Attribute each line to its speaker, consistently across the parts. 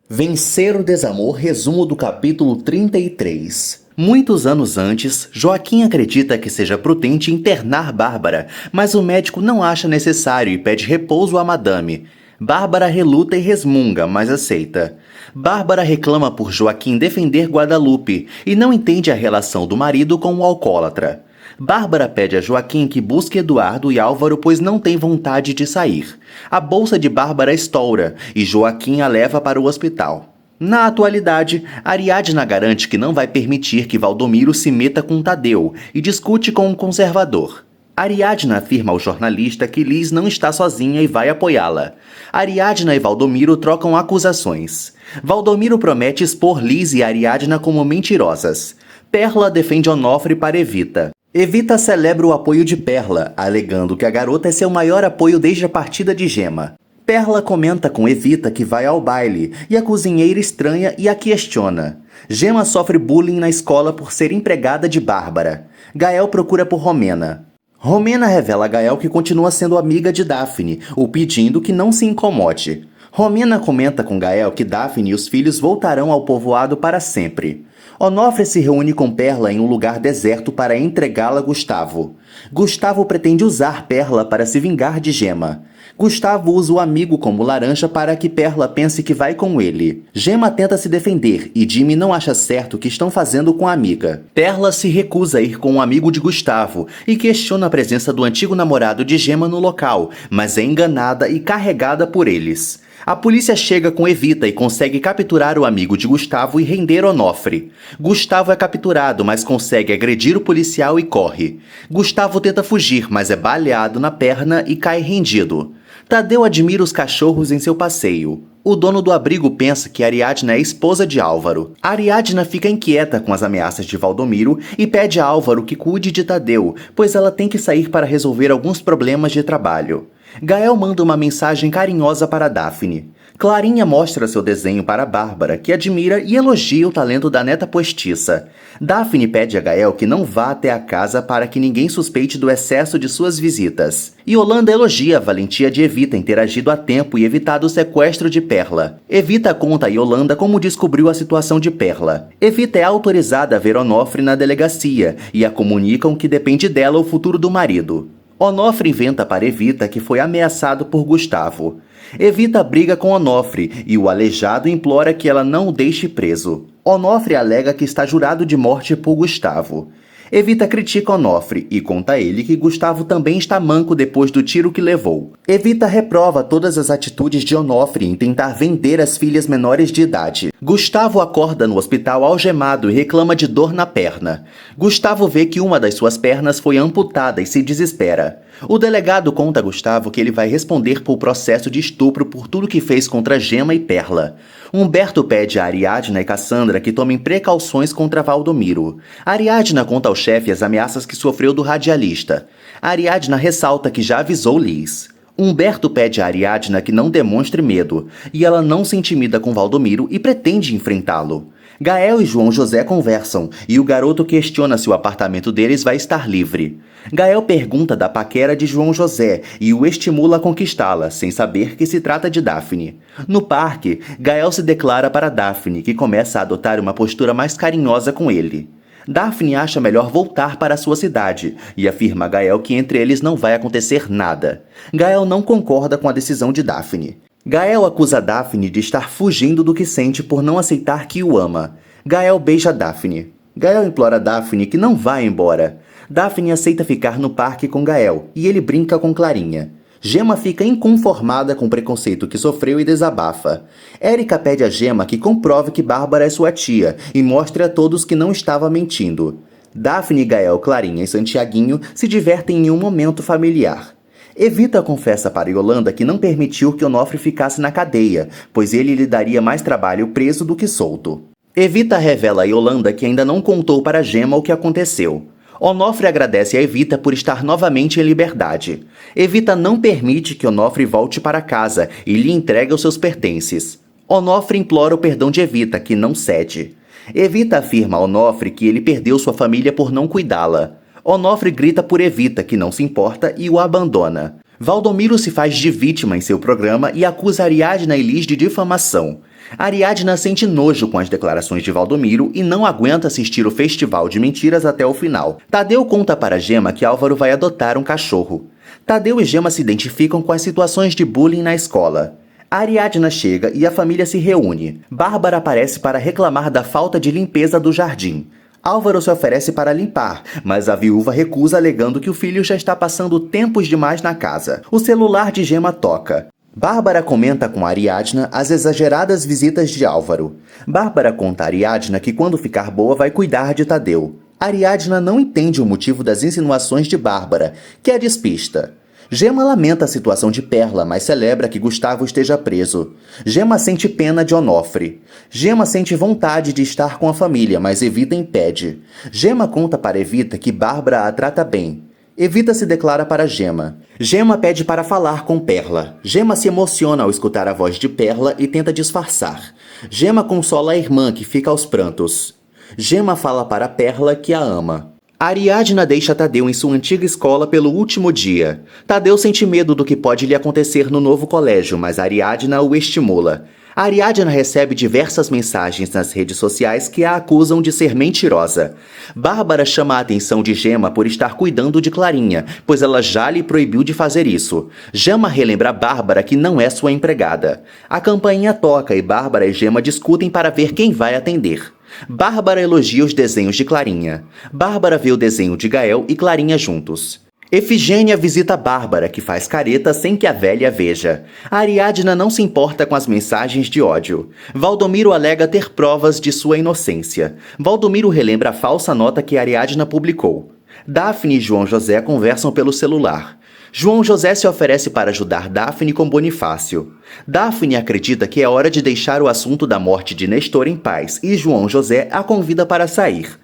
Speaker 1: Vencer o Desamor, resumo do capítulo 33. Muitos anos antes, Joaquim acredita que seja prudente internar Bárbara, mas o médico não acha necessário e pede repouso à madame. Bárbara reluta e resmunga, mas aceita. Bárbara reclama por Joaquim defender Guadalupe e não entende a relação do marido com o alcoólatra. Bárbara pede a Joaquim que busque Eduardo e Álvaro, pois não tem vontade de sair. A bolsa de Bárbara estoura e Joaquim a leva para o hospital. Na atualidade, Ariadna garante que não vai permitir que Valdomiro se meta com Tadeu e discute com o conservador. Ariadna afirma ao jornalista que Liz não está sozinha e vai apoiá-la. Ariadna e Valdomiro trocam acusações. Valdomiro promete expor Liz e Ariadna como mentirosas. Perla defende Onofre para Evita. Evita celebra o apoio de Perla, alegando que a garota é seu maior apoio desde a partida de Gema. Perla comenta com Evita que vai ao baile, e a cozinheira estranha e a questiona. Gema sofre bullying na escola por ser empregada de Bárbara. Gael procura por Romena. Romena revela a Gael que continua sendo amiga de Daphne, o pedindo que não se incomode. Romena comenta com Gael que Daphne e os filhos voltarão ao povoado para sempre. Onofre se reúne com Perla em um lugar deserto para entregá-la a Gustavo. Gustavo pretende usar Perla para se vingar de Gema. Gustavo usa o amigo como laranja para que Perla pense que vai com ele. Gema tenta se defender e Jimmy não acha certo o que estão fazendo com a amiga. Perla se recusa a ir com um amigo de Gustavo e questiona a presença do antigo namorado de Gema no local, mas é enganada e carregada por eles. A polícia chega com Evita e consegue capturar o amigo de Gustavo e render Onofre. Gustavo é capturado, mas consegue agredir o policial e corre. Gustavo tenta fugir, mas é baleado na perna e cai rendido. Tadeu admira os cachorros em seu passeio. O dono do abrigo pensa que Ariadna é esposa de Álvaro. Ariadna fica inquieta com as ameaças de Valdomiro e pede a Álvaro que cuide de Tadeu, pois ela tem que sair para resolver alguns problemas de trabalho. Gael manda uma mensagem carinhosa para Daphne. Clarinha mostra seu desenho para Bárbara, que admira e elogia o talento da neta postiça. Daphne pede a Gael que não vá até a casa para que ninguém suspeite do excesso de suas visitas. Yolanda elogia a valentia de Evita em ter agido a tempo e evitado o sequestro de Perla. Evita conta a Yolanda como descobriu a situação de Perla. Evita é autorizada a ver Onofre na delegacia e a comunicam que depende dela o futuro do marido. Onofre inventa para Evita que foi ameaçado por Gustavo. Evita briga com Onofre e o aleijado implora que ela não o deixe preso. Onofre alega que está jurado de morte por Gustavo. Evita critica Onofre e conta a ele que Gustavo também está manco depois do tiro que levou. Evita reprova todas as atitudes de Onofre em tentar vender as filhas menores de idade. Gustavo acorda no hospital algemado e reclama de dor na perna. Gustavo vê que uma das suas pernas foi amputada e se desespera. O delegado conta a Gustavo que ele vai responder por processo de estupro por tudo que fez contra Gema e Perla. Humberto pede a Ariadna e Cassandra que tomem precauções contra Valdomiro. Ariadna conta ao chefe as ameaças que sofreu do radialista. Ariadna ressalta que já avisou Liz. Humberto pede a Ariadna que não demonstre medo, e ela não se intimida com Valdomiro e pretende enfrentá-lo. Gael e João José conversam, e o garoto questiona se o apartamento deles vai estar livre. Gael pergunta da paquera de João José e o estimula a conquistá-la, sem saber que se trata de Daphne. No parque, Gael se declara para Daphne, que começa a adotar uma postura mais carinhosa com ele. Daphne acha melhor voltar para sua cidade e afirma a Gael que entre eles não vai acontecer nada. Gael não concorda com a decisão de Daphne. Gael acusa Daphne de estar fugindo do que sente por não aceitar que o ama. Gael beija Daphne. Gael implora a Daphne que não vá embora. Daphne aceita ficar no parque com Gael e ele brinca com Clarinha. Gema fica inconformada com o preconceito que sofreu e desabafa. Érica pede a Gema que comprove que Bárbara é sua tia e mostre a todos que não estava mentindo. Daphne, Gael, Clarinha e Santiaguinho se divertem em um momento familiar. Evita confessa para Yolanda que não permitiu que Onofre ficasse na cadeia, pois ele lhe daria mais trabalho preso do que solto. Evita revela a Yolanda que ainda não contou para Gema o que aconteceu. Onofre agradece a Evita por estar novamente em liberdade. Evita não permite que Onofre volte para casa e lhe entrega os seus pertences. Onofre implora o perdão de Evita, que não cede. Evita afirma a Onofre que ele perdeu sua família por não cuidá-la. Onofre grita por Evita, que não se importa, e o abandona. Valdomiro se faz de vítima em seu programa e acusa Ariadna e Liz de difamação. Ariadna sente nojo com as declarações de Valdomiro e não aguenta assistir o festival de mentiras até o final. Tadeu conta para Gema que Álvaro vai adotar um cachorro. Tadeu e Gema se identificam com as situações de bullying na escola. Ariadna chega e a família se reúne. Bárbara aparece para reclamar da falta de limpeza do jardim. Álvaro se oferece para limpar, mas a viúva recusa alegando que o filho já está passando tempos demais na casa. O celular de Gema toca. Bárbara comenta com Ariadna as exageradas visitas de Álvaro. Bárbara conta a Ariadna que quando ficar boa vai cuidar de Tadeu. Ariadna não entende o motivo das insinuações de Bárbara, que a despista. Gema lamenta a situação de Perla, mas celebra que Gustavo esteja preso. Gema sente pena de Onofre. Gema sente vontade de estar com a família, mas Evita impede. Gema conta para Evita que Bárbara a trata bem. Evita se declara para Gema. Gema pede para falar com Perla. Gema se emociona ao escutar a voz de Perla e tenta disfarçar. Gema consola a irmã, que fica aos prantos. Gema fala para Perla que a ama. Ariadna deixa Tadeu em sua antiga escola pelo último dia. Tadeu sente medo do que pode lhe acontecer no novo colégio, mas Ariadna o estimula. Ariadna recebe diversas mensagens nas redes sociais que a acusam de ser mentirosa. Bárbara chama a atenção de Gema por estar cuidando de Clarinha, pois ela já lhe proibiu de fazer isso. Gema relembra a Bárbara que não é sua empregada. A campainha toca e Bárbara e Gema discutem para ver quem vai atender. Bárbara elogia os desenhos de Clarinha. Bárbara vê o desenho de Gael e Clarinha juntos. Efigênia visita Bárbara, que faz careta sem que a velha veja. Ariadna não se importa com as mensagens de ódio. Valdomiro alega ter provas de sua inocência. Valdomiro relembra a falsa nota que Ariadna publicou. Daphne e João José conversam pelo celular. João José se oferece para ajudar Daphne com Bonifácio. Daphne acredita que é hora de deixar o assunto da morte de Nestor em paz e João José a convida para sair.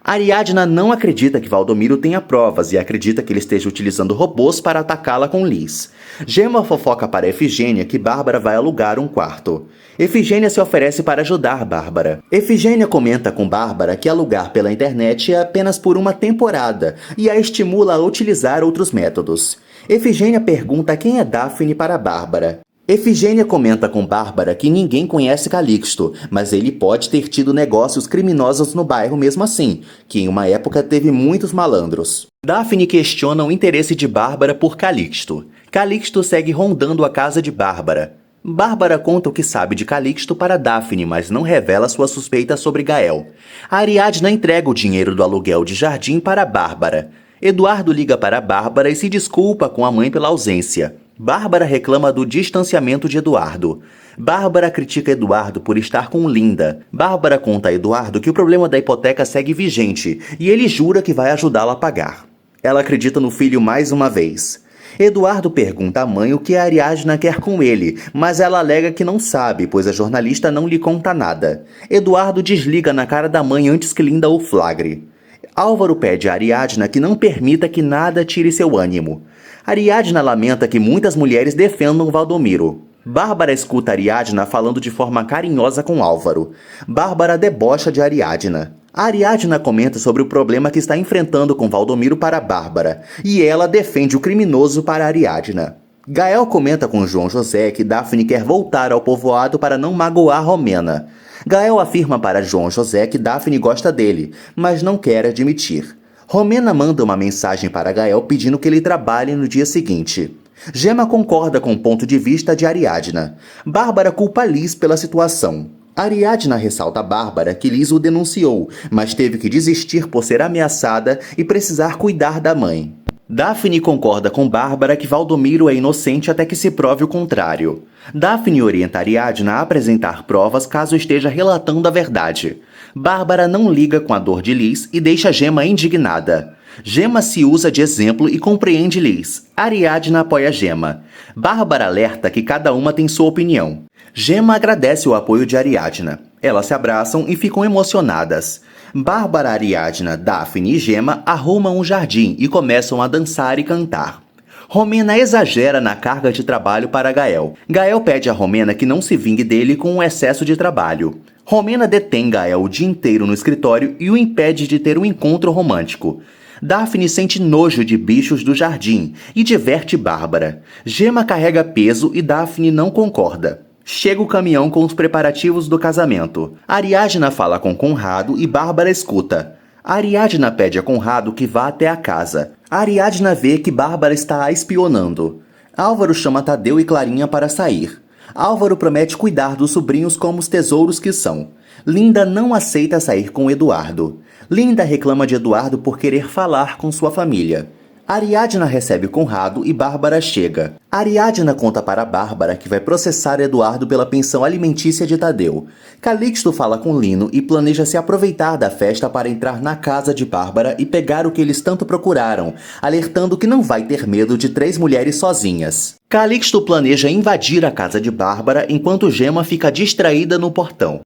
Speaker 1: Ariadna não acredita que Valdomiro tenha provas e acredita que ele esteja utilizando robôs para atacá-la com Liz. Gema fofoca para Efigênia que Bárbara vai alugar um quarto. Efigênia se oferece para ajudar Bárbara. Efigênia comenta com Bárbara que alugar pela internet é apenas por uma temporada e a estimula a utilizar outros métodos. Efigênia pergunta quem é Daphne para Bárbara. Efigênia comenta com Bárbara que ninguém conhece Calixto, mas ele pode ter tido negócios criminosos no bairro mesmo assim, que em uma época teve muitos malandros. Daphne questiona o interesse de Bárbara por Calixto. Calixto segue rondando a casa de Bárbara. Bárbara conta o que sabe de Calixto para Daphne, mas não revela sua suspeita sobre Gael. Ariadna entrega o dinheiro do aluguel de jardim para Bárbara. Eduardo liga para Bárbara e se desculpa com a mãe pela ausência. Bárbara reclama do distanciamento de Eduardo. Bárbara critica Eduardo por estar com Linda. Bárbara conta a Eduardo que o problema da hipoteca segue vigente e ele jura que vai ajudá-la a pagar. Ela acredita no filho mais uma vez. Eduardo pergunta à mãe o que a Ariadna quer com ele, mas ela alega que não sabe, pois a jornalista não lhe conta nada. Eduardo desliga na cara da mãe antes que Linda o flagre. Álvaro pede a Ariadna que não permita que nada tire seu ânimo. Ariadna lamenta que muitas mulheres defendam Valdomiro. Bárbara escuta Ariadna falando de forma carinhosa com Álvaro. Bárbara debocha de Ariadna. Ariadna comenta sobre o problema que está enfrentando com Valdomiro para Bárbara, e ela defende o criminoso para Ariadna. Gael comenta com João José que Daphne quer voltar ao povoado para não magoar Romena. Gael afirma para João José que Daphne gosta dele, mas não quer admitir. Romena manda uma mensagem para Gael pedindo que ele trabalhe no dia seguinte. Gema concorda com o ponto de vista de Ariadna. Bárbara culpa Liz pela situação. Ariadna ressalta a Bárbara que Liz o denunciou, mas teve que desistir por ser ameaçada e precisar cuidar da mãe. Daphne concorda com Bárbara que Valdomiro é inocente até que se prove o contrário. Daphne orienta Ariadna a apresentar provas caso esteja relatando a verdade. Bárbara não liga com a dor de Liz e deixa Gema indignada. Gema se usa de exemplo e compreende Liz. Ariadna apoia Gema. Bárbara alerta que cada uma tem sua opinião. Gema agradece o apoio de Ariadna. Elas se abraçam e ficam emocionadas. Bárbara, Ariadna, Daphne e Gema arrumam um jardim e começam a dançar e cantar. Romena exagera na carga de trabalho para Gael. Gael pede a Romena que não se vingue dele com o excesso de trabalho. Romena detém Gael o dia inteiro no escritório e o impede de ter um encontro romântico. Daphne sente nojo de bichos do jardim e diverte Bárbara. Gemma carrega peso e Daphne não concorda. Chega o caminhão com os preparativos do casamento. Ariadna fala com Conrado e Bárbara escuta. Ariadna pede a Conrado que vá até a casa. Ariadna vê que Bárbara está a espionando. Álvaro chama Tadeu e Clarinha para sair. Álvaro promete cuidar dos sobrinhos como os tesouros que são. Linda não aceita sair com Eduardo. Linda reclama de Eduardo por querer falar com sua família. Ariadna recebe Conrado e Bárbara chega. Ariadna conta para Bárbara que vai processar Eduardo pela pensão alimentícia de Tadeu. Calixto fala com Lino e planeja se aproveitar da festa para entrar na casa de Bárbara e pegar o que eles tanto procuraram, alertando que não vai ter medo de 3 mulheres sozinhas. Calixto planeja invadir a casa de Bárbara enquanto Gemma fica distraída no portão.